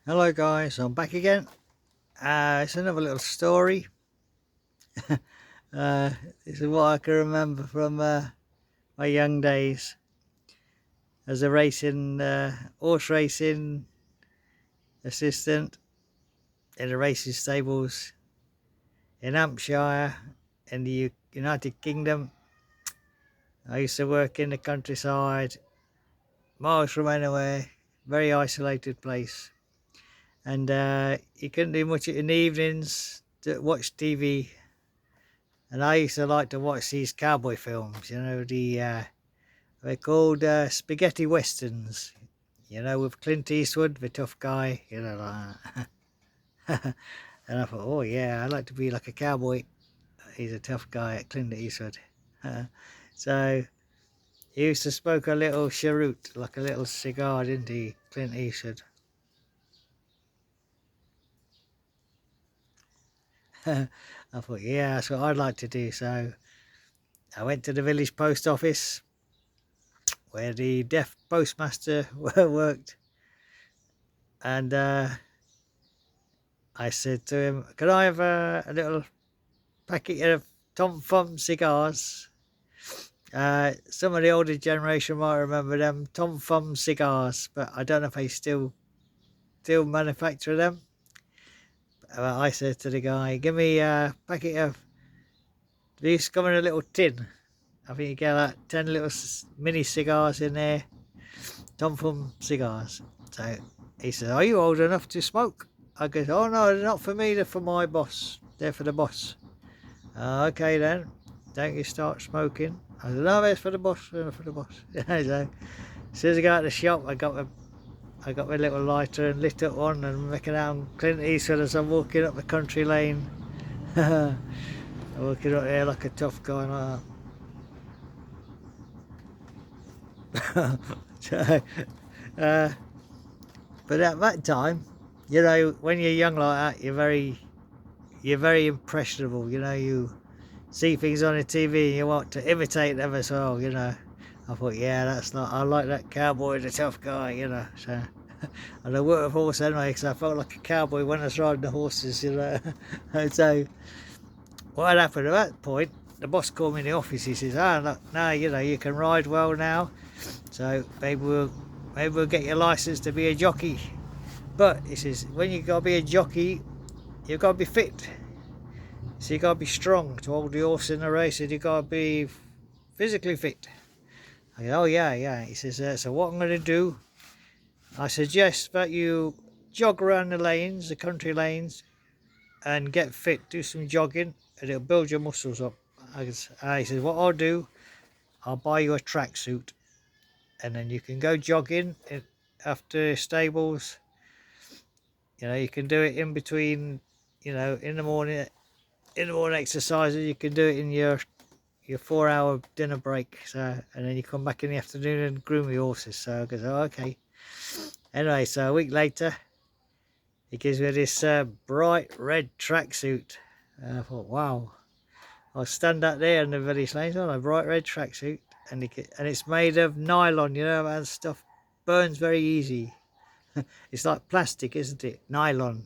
Hello guys, I'm back again. It's another little story. uh, this is what I can remember from my young days as a horse racing assistant in the racing stables in Hampshire in the United Kingdom. I used to work in the countryside, miles from anywhere, very isolated place. And you couldn't do much in the evenings to watch TV. And I used to like to watch these cowboy films, they're called spaghetti westerns, with Clint Eastwood, the tough guy, like that. And I thought, oh yeah, I'd like to be like a cowboy. He's a tough guy, Clint Eastwood. So he used to smoke a little cheroot, like a little cigar, didn't he, Clint Eastwood? I thought, yeah, that's what I'd like to do. So I went to the village post office where the deaf postmaster worked, and I said to him, "Can I have a little packet of Tom Thumb cigars?" Some of the older generation might remember them Tom Thumb cigars, but I don't know if they still manufacture them. I said to the guy, "Give me a packet of these. Come in a little tin. I think you get like 10 little mini cigars in there, Tom Thumb cigars." So he said, "Are you old enough to smoke?" I go, "Oh no, they're not for me, they're for my boss. They're for the boss." Okay then, don't you start smoking. I said, "No, it's for the boss, for the boss." So as soon as I got out of the shop, I got my little lighter and lit up one and making out Clint Eastwood as I'm walking up the country lane. I'm walking up there like a tough guy like that. So, but at that time, when you're young like that, you're very impressionable. You see things on the TV and you want to imitate them as well. I thought, yeah, I like that cowboy, the tough guy. So, and I worked with horse anyway because I felt like a cowboy when I was riding the horses. And so what happened at that point? The boss called me in the office. He says, look, now you can ride well now, so maybe we'll get your license to be a jockey. But he says, when you gotta be a jockey, you've got to be fit. So you got to be strong to hold the horse in a race, and you got to be physically fit. I go, oh yeah. He says, so what I'm going to do, I suggest that you jog around the lanes, the country lanes, and get fit, do some jogging, and it'll build your muscles up. He says, what I'll do, I'll buy you a tracksuit, and then you can go jogging after stables. You can do it in between, in the morning exercises. You can do it in your 4-hour dinner break. So, and then you come back in the afternoon and groom your horses. So I goes, oh, okay. Anyway, so a week later, he gives me this bright red tracksuit. And I thought, wow. I'll stand out there in the village lanes on a bright red tracksuit, and it's made of nylon. That stuff burns very easy. It's like plastic, isn't it? Nylon.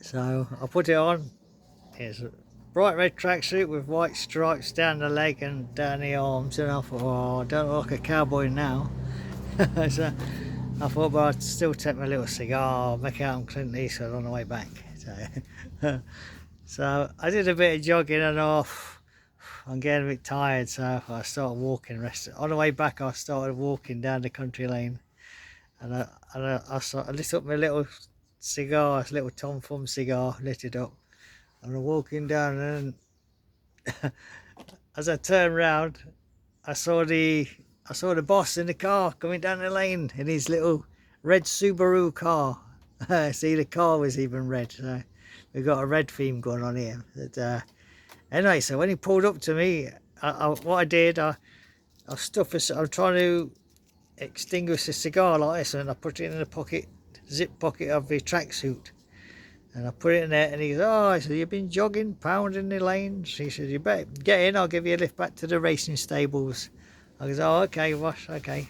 So I put it on. It's a bright red tracksuit with white stripes down the leg and down the arms, and I thought, oh, I don't look like a cowboy now. So I thought, but I'd still take my little cigar, make out I'm Clint Eastwood on the way back. So I did a bit of jogging and off. I'm getting a bit tired, so I started walking. On the way back, I started walking down the country lane, and I lit up my little cigar, little Tom Thumb cigar, lit it up, and I'm walking down, and as I turned round, I saw the boss in the car coming down the lane in his little red Subaru car. See, the car was even red, so we've got a red theme going on here. But, anyway, so when he pulled up to me, what I did, I'm trying to extinguish the cigar like this, and I put it in the zip pocket of the tracksuit, and I put it in there, and he goes, oh, I said, you've been jogging, pounding the lanes. He said, you better get in, I'll give you a lift back to the racing stables. I goes, oh, okay, boss, okay.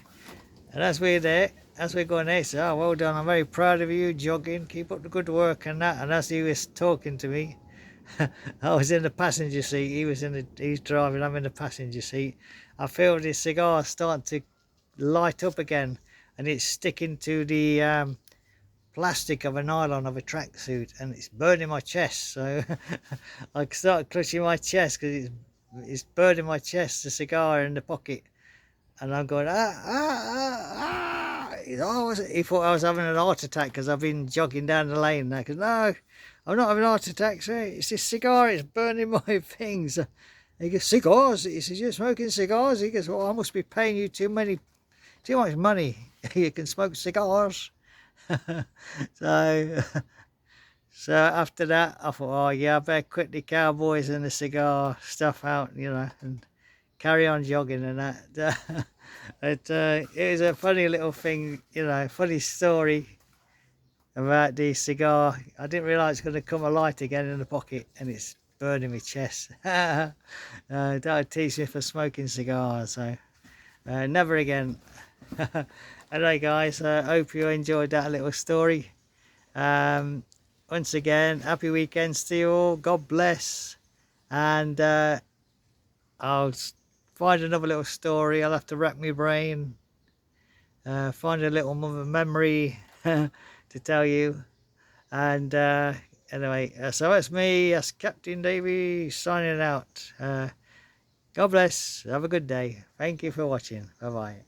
And as we're there, as we're going there, he said, "Oh, well done, I'm very proud of you, jogging, keep up the good work," and that. And as he was talking to me, I was in the passenger seat, he's driving, I'm in the passenger seat. I feel this cigar starting to light up again, and it's sticking to the plastic of a nylon of a tracksuit, and it's burning my chest. So I started clutching my chest because it's burning my chest, the cigar in the pocket. And I'm going, he thought I was having an heart attack because I've been jogging down the lane now. Because no, I'm not having a heart attack, sir. It's this cigar, it's burning my things. He goes, cigars? He says, you're smoking cigars? He goes, well, I must be paying you too much money. You can smoke cigars. so, so after that, I thought, oh yeah, I better quit the cowboys and the cigar stuff out, and carry on jogging and that. It was a funny little thing, funny story about the cigar. I didn't realise it's going to come alight again in the pocket, and it's burning my chest. That would teach me for smoking cigars, so never again. Anyway guys, I hope you enjoyed that little story. Once again, happy weekends to you all, God bless, and I'll find another little story. I'll have to rack my brain, find a little memory to tell you. And anyway, so that's me, that's Captain Davy signing out. God bless, have a good day. Thank you for watching. Bye bye.